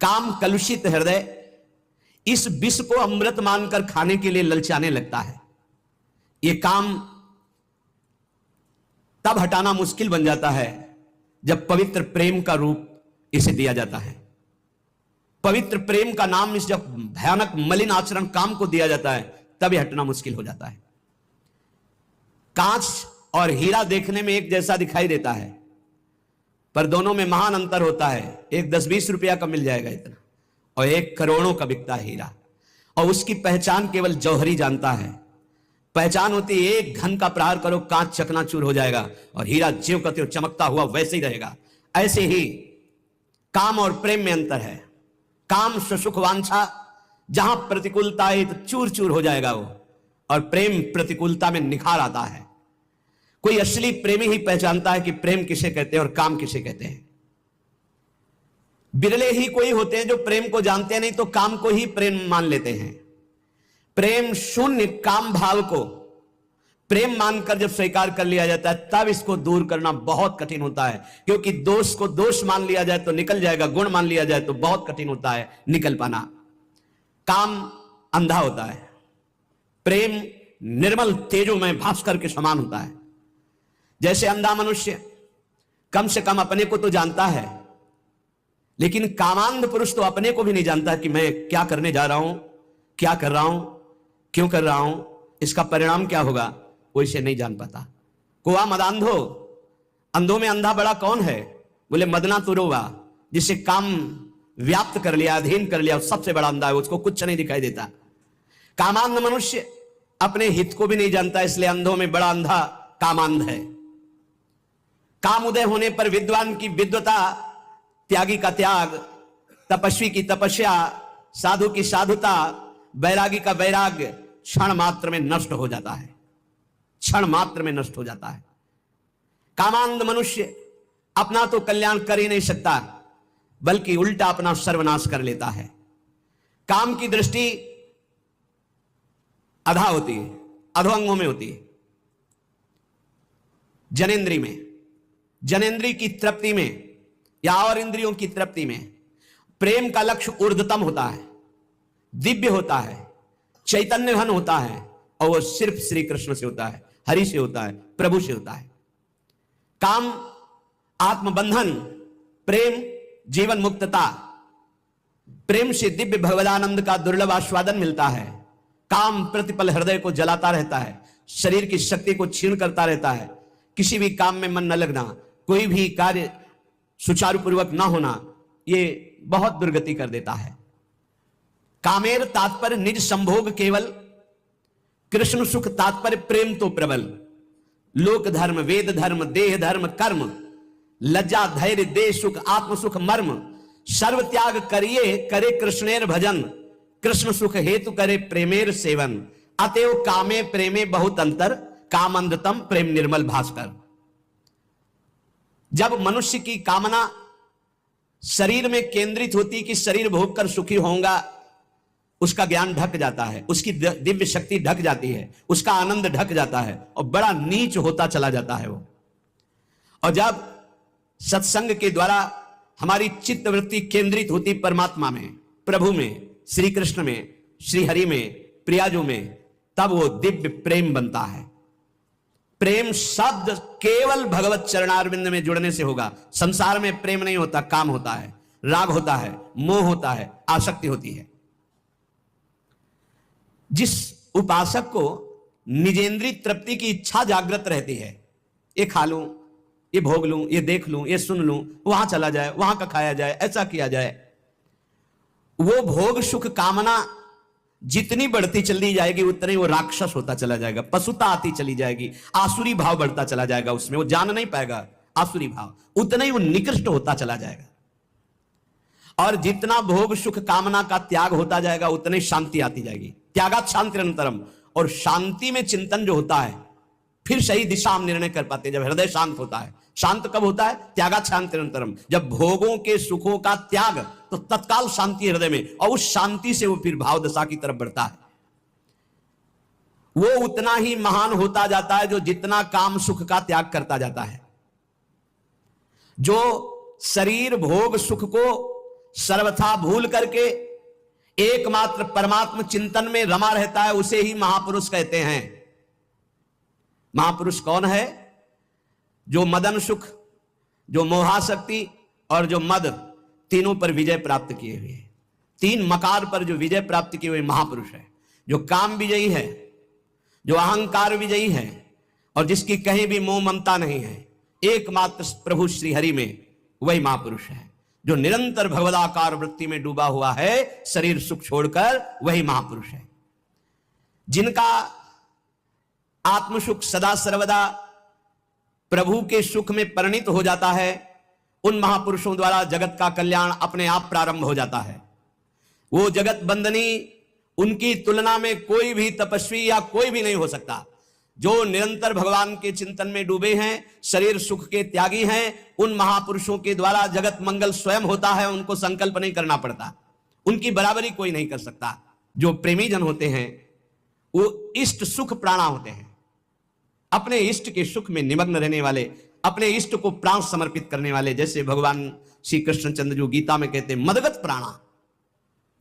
काम कलुषित हृदय इस विष को अमृत मानकर खाने के लिए ललचाने लगता है। यह काम तब हटाना मुश्किल बन जाता है जब पवित्र प्रेम का रूप इसे दिया जाता है। पवित्र प्रेम का नाम इस जब भयानक मलिन आचरण काम को दिया जाता है तब यह हटना मुश्किल हो जाता है। कांच और हीरा देखने में एक जैसा दिखाई देता है, पर दोनों में महान अंतर होता है। एक 10-20 रुपया का मिल जाएगा इतना, और एक करोड़ों का बिकता है हीरा, और उसकी पहचान केवल जौहरी जानता है। पहचान होती है एक घन का प्रहार करो कांच चकनाचूर हो जाएगा, और हीरा ज्यों का त्यों चमकता हुआ वैसे ही रहेगा। ऐसे ही काम और प्रेम में अंतर है। काम सुख वांछा, जहां प्रतिकूलता है तो चूर चूर हो जाएगा वो, और प्रेम प्रतिकूलता में निखार आता है। कोई असली प्रेमी ही पहचानता है कि प्रेम किसे कहते हैं और काम किसे कहते हैं। बिरले ही कोई होते हैं जो प्रेम को जानते हैं, नहीं तो काम को ही प्रेम मान लेते हैं। प्रेम शून्य काम भाव को प्रेम मानकर जब स्वीकार कर लिया जाता है तब इसको दूर करना बहुत कठिन होता है, क्योंकि दोष को दोष मान लिया जाए तो निकल जाएगा, गुण मान लिया जाए तो बहुत कठिन होता है निकल पाना। काम अंधा होता है, प्रेम निर्मल तेजोमय भास्कर के समान होता है। जैसे अंधा मनुष्य कम से कम अपने को तो जानता है, लेकिन कामांध पुरुष तो अपने को भी नहीं जानता कि मैं क्या करने जा रहा हूं, क्या कर रहा हूं, क्यों कर रहा हूं, इसका परिणाम क्या होगा, वो इसे नहीं जान पाता। कुआ मदांधो, अंधों में अंधा बड़ा कौन है? बोले मदना तुरोवा, जिसे काम व्याप्त कर लिया, अधीन कर लिया, सबसे बड़ा अंधा है, उसको कुछ नहीं दिखाई देता। कामांध मनुष्य अपने हित को भी नहीं जानता, इसलिए अंधों में बड़ा अंधा कामांध है। काम उदय होने पर विद्वान की विद्वता, त्यागी का त्याग, तपस्वी की तपस्या, साधु की साधुता, बैरागी का वैराग्य क्षण मात्र में नष्ट हो जाता है, क्षण मात्र में नष्ट हो जाता है। कामांध मनुष्य अपना तो कल्याण कर ही नहीं सकता, बल्कि उल्टा अपना सर्वनाश कर लेता है। काम की दृष्टि अधा होती है, अधोअंगों में होती है, जनेन्द्री में, जनेन्द्री की तृप्ति में या और इंद्रियों की तृप्ति में। प्रेम का लक्ष्य ऊर्ध्वतम होता है, दिव्य होता है, चैतन्य घन होता है, और वो सिर्फ श्री कृष्ण से होता है, हरि से होता है, प्रभु से होता है। काम आत्मबंधन, प्रेम जीवन मुक्तता। प्रेम से दिव्य भगवदानंद का दुर्लभ आस्वादन मिलता है। काम प्रतिपल हृदय को जलाता रहता है, शरीर की शक्ति को क्षीण करता रहता है। किसी भी काम में मन न लगना, कोई भी कार्य सुचारू पूर्वक ना होना, ये बहुत दुर्गति कर देता है। कामेर तात्पर्य निज संभोग केवल, कृष्ण सुख तात्पर्य प्रेम तो प्रबल। लोक धर्म, वेद धर्म, देह धर्म, कर्म, लज्जा धैर्य देह सुख, आत्म सुख मर्म, सर्व त्याग करिए करे कृष्णेर भजन, कृष्ण सुख हेतु करे प्रेमेर सेवन। अतएव कामे प्रेमे बहुत अंतर, कामंधतम प्रेम निर्मल भास्कर। जब मनुष्य की कामना शरीर में केंद्रित होती कि शरीर भोग कर सुखी होऊंगा, उसका ज्ञान ढक जाता है, उसकी दिव्य शक्ति ढक जाती है, उसका आनंद ढक जाता है और बड़ा नीच होता चला जाता है वो। और जब सत्संग के द्वारा हमारी चित्त वृत्ति केंद्रित होती परमात्मा में, प्रभु में, श्री कृष्ण में, श्री हरि में, प्रियाजू में, तब वो दिव्य प्रेम बनता है। प्रेम शब्द केवल भगवत चरणारविंद में जुड़ने से होगा। संसार में प्रेम नहीं होता, काम होता है, राग होता है, मोह होता है, आसक्ति होती है। जिस उपासक को निजेंद्रिय तृप्ति की इच्छा जागृत रहती है, ये खा लूं, ये भोग लूं, ये देख लूं, ये सुन लूं, वहां चला जाए, वहां का खाया जाए, ऐसा किया जाए, वो भोग सुख कामना जितनी बढ़ती चली जाएगी उतनी वो राक्षस होता चला जाएगा, पशुता आती चली जाएगी, आसुरी भाव बढ़ता चला जाएगा उसमें, वो जान नहीं पाएगा आसुरी भाव, उतना ही वो निकृष्ट होता चला जाएगा। और जितना भोग सुख कामना का त्याग होता जाएगा उतनी शांति आती जाएगी। त्यागात शांति निरंतरम। और शांति में चिंतन जो होता है, फिर सही दिशा हम निर्णय कर पाते हैं जब हृदय शांत होता है। शांत कब होता है? त्यागात शांति निरंतरम। जब भोगों के सुखों का त्याग, तो तत्काल शांति हृदय में, और उस शांति से वो फिर भाव दशा की तरफ बढ़ता है। वो उतना ही महान होता जाता है जो जितना काम सुख का त्याग करता जाता है। जो शरीर भोग सुख को सर्वथा भूल करके एकमात्र परमात्म चिंतन में रमा रहता है, उसे ही महापुरुष कहते हैं। महापुरुष कौन है? जो मदन सुख, जो मोहाशक्ति और जो मद, तीनों पर विजय प्राप्त किए हुए, तीन मकार पर जो विजय प्राप्त किए हुए महापुरुष है। जो काम विजयी है, जो अहंकार विजयी है और जिसकी कहीं भी मोह ममता नहीं है, एकमात्र प्रभु श्री हरि में, वही महापुरुष है। जो निरंतर भगवदाकार वृत्ति में डूबा हुआ है, शरीर सुख छोड़कर, वही महापुरुष है। जिनका आत्मसुख सदा सर्वदा प्रभु के सुख में परिणित हो जाता है, उन महापुरुषों द्वारा जगत का कल्याण अपने आप प्रारंभ हो जाता है। वो जगत बंदनी, उनकी तुलना में कोई भी तपस्वी या कोई भी नहीं हो सकता। जो निरंतर भगवान के चिंतन में डूबे हैं, शरीर सुख के त्यागी हैं, उन महापुरुषों के द्वारा जगत मंगल स्वयं होता है। उनको संकल्प नहीं करना पड़ता, उनकी बराबरी कोई नहीं कर सकता। जो प्रेमी जन होते हैं वो इष्ट सुख प्राणा होते हैं, अपने इष्ट के सुख में निमग्न रहने वाले, अपने इष्ट को प्राण समर्पित करने वाले। जैसे भगवान श्री कृष्णचंद्र जो गीता में कहते हैं, मदगत प्राणा,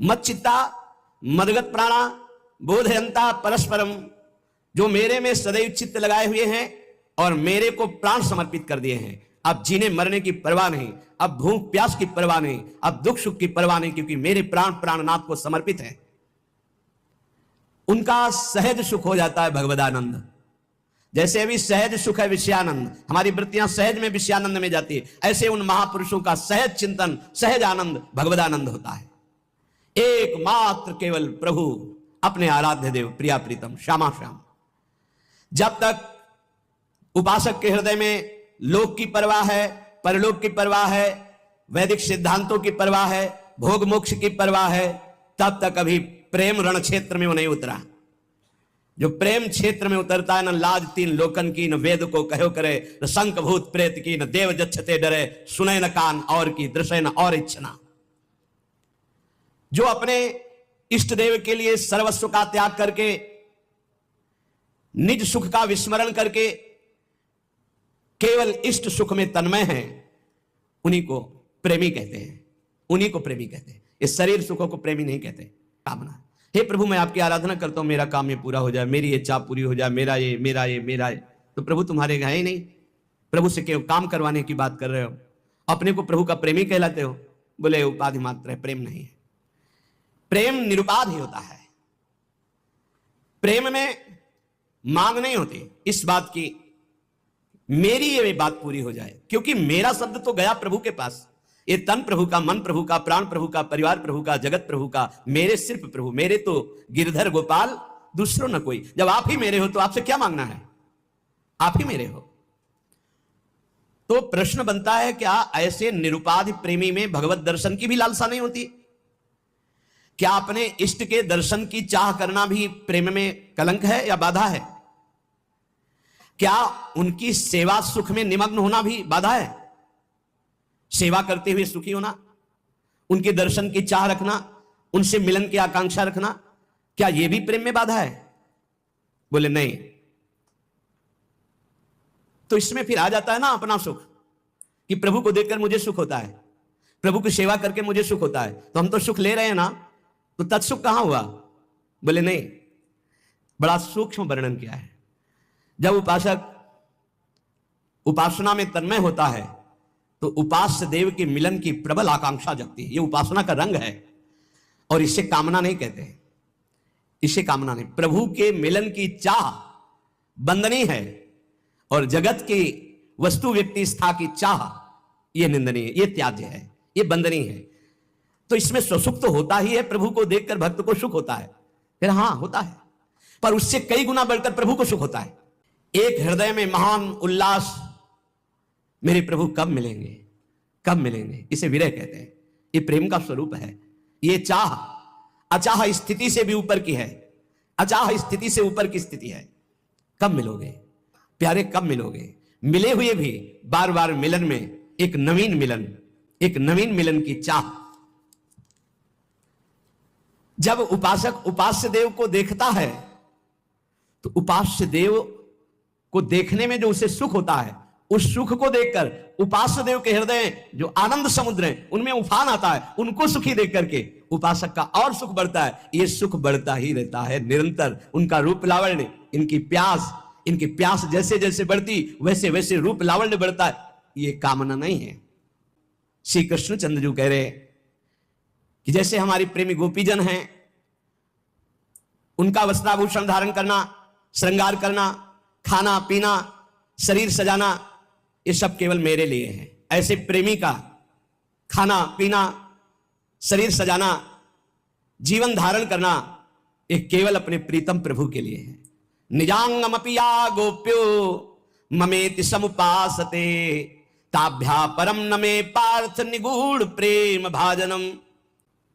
मच्चित्ता मदगत प्राणा बोधयंता परस्परम। जो मेरे में सदैव चित्त लगाए हुए हैं और मेरे को प्राण समर्पित कर दिए हैं। अब जीने मरने की परवाह नहीं, अब भूख प्यास की परवाह नहीं, अब दुख सुख की परवाह नहीं, क्योंकि मेरे प्राण प्राणनाथ को समर्पित है। उनका सहज सुख हो जाता है भगवदानंद। जैसे अभी सहज सुख है विषयानंद, हमारी वृत्तियां सहज में विषयानंद में जाती है, ऐसे उन महापुरुषों का सहज चिंतन, सहज आनंद भगवदानंद होता है। एकमात्र केवल प्रभु, अपने आराध्य देव, प्रिया प्रीतम, श्यामा श्याम। जब तक उपासक के हृदय में लोक की परवाह है, परलोक की परवाह है, वैदिक सिद्धांतों की परवाह है, भोग मोक्ष की परवाह है, तब तक अभी प्रेम रण क्षेत्र में वो नहीं उतरा। जो प्रेम क्षेत्र में उतरता है, न लाज तीन लोकन की, न वेद को कहो करे, न शंख भूत प्रेत की, न देव जच्छते डरे, सुने न कान और की, दृश्य न और इच्छना। जो अपने इष्ट देव के लिए सर्वस्व का त्याग करके, निज सुख का विस्मरण करके केवल इष्ट सुख में तन्मय हैं, उन्हीं को प्रेमी कहते हैं, उन्हीं को प्रेमी कहते हैं। इस शरीर सुखों को प्रेमी नहीं कहते। कामना, हे प्रभु मैं आपकी आराधना करता हूं, मेरा काम ये पूरा हो जाए, मेरी इच्छा पूरी हो जाए, मेरा ये मेरा ये मेरा ये। तो प्रभु तुम्हारे है ही नहीं, प्रभु से केवल काम करवाने की बात कर रहे हो, अपने को प्रभु का प्रेमी कहलाते हो। बोले उपाधि मात्र है, प्रेम नहीं है। प्रेम निरुपाध ही होता है। प्रेम में मांग नहीं होती इस बात की मेरी ये बात पूरी हो जाए, क्योंकि मेरा शब्द तो गया प्रभु के पास। ये तन प्रभु का, मन प्रभु का, प्राण प्रभु का, परिवार प्रभु का, जगत प्रभु का, मेरे सिर्फ प्रभु, मेरे तो गिरधर गोपाल, दूसरों न कोई। जब आप ही मेरे हो तो आपसे क्या मांगना है, आप ही मेरे हो। तो प्रश्न बनता है, क्या ऐसे निरुपाधि प्रेमी में भगवत दर्शन की भी लालसा नहीं होती? क्या अपने इष्ट के दर्शन की चाह करना भी प्रेम में कलंक है या बाधा है? क्या उनकी सेवा सुख में निमग्न होना भी बाधा है? सेवा करते हुए सुखी होना, उनके दर्शन की चाह रखना, उनसे मिलन की आकांक्षा रखना, क्या यह भी प्रेम में बाधा है? बोले नहीं। तो इसमें फिर आ जाता है ना अपना सुख, कि प्रभु को देखकर मुझे सुख होता है, प्रभु की सेवा करके मुझे सुख होता है, तो हम तो सुख ले रहे हैं ना, तो तत्सुख कहां हुआ? बोले नहीं, बड़ा सूक्ष्म वर्णन किया है। जब उपासक उपासना में तन्मय होता है तो उपास्य देव के मिलन की प्रबल आकांक्षा जगती है। यह उपासना का रंग है और इसे कामना नहीं कहते, इसे कामना नहीं। प्रभु के मिलन की चाह बंदनीय है और जगत की वस्तु व्यक्ति स्था की चाह यह निंदनीय है, यह त्याज्य है, यह बंदनीय है। तो इसमें स्वसुख तो होता ही है, प्रभु को देखकर भक्त को सुख होता है, फिर हां होता है, पर उससे कई गुना बढ़कर प्रभु को सुख होता है। एक हृदय में महान उल्लास, मेरे प्रभु कब मिलेंगे, कब मिलेंगे, इसे विरह कहते हैं। ये प्रेम का स्वरूप है। ये चाह अचाह स्थिति से भी ऊपर की है, अचाह स्थिति से ऊपर की स्थिति है। कब मिलोगे प्यारे, कब मिलोगे? मिले हुए भी बार बार मिलन में एक नवीन मिलन, एक नवीन मिलन की चाह। जब उपासक उपास्य देव को देखता है तो उपास्य देव को देखने में जो उसे सुख होता है उस सुख को देखकर उपास्य देव के हृदय जो आनंद समुद्र है उनमें उफान आता है, उनको सुखी देख करके उपासक का और सुख बढ़ता है। ये सुख बढ़ता ही रहता है निरंतर। उनका रूप लावण्य, इनकी प्यास जैसे जैसे बढ़ती वैसे वैसे रूप लावण्य बढ़ता है। ये कामना नहीं है। श्री कृष्ण चंद्र जी कह रहे कि जैसे हमारी प्रेमी गोपीजन हैं, उनका वस्त्राभूषण धारण करना, श्रृंगार करना, खाना पीना, शरीर सजाना, ये सब केवल मेरे लिए है। ऐसे प्रेमी का खाना पीना, शरीर सजाना, जीवन धारण करना, ये केवल अपने प्रीतम प्रभु के लिए है। निजांगमपि या गोप्यो ममेति समुपासते ताभ्या परम न मे पार्थ निगूढ़ प्रेम भाजनम।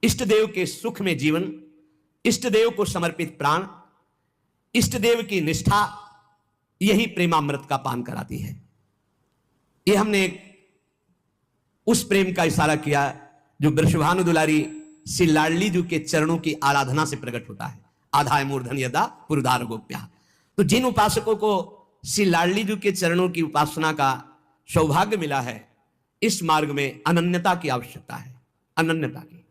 इष्ट देव के सुख में जीवन, इष्ट देव को समर्पित प्राण, इष्ट देव की निष्ठा, यही प्रेमामृत का पान कराती है। ये हमने उस प्रेम का इशारा किया जो वृषभानु दुलारी श्री लाडली जी के चरणों की आराधना से प्रकट होता है। आधाय मूर्धन यदा पुरधार गोप्या। तो जिन उपासकों को श्री लाडली जी के चरणों की उपासना का सौभाग्य मिला है, इस मार्ग में अनन्यता की आवश्यकता है, अनन्यता की।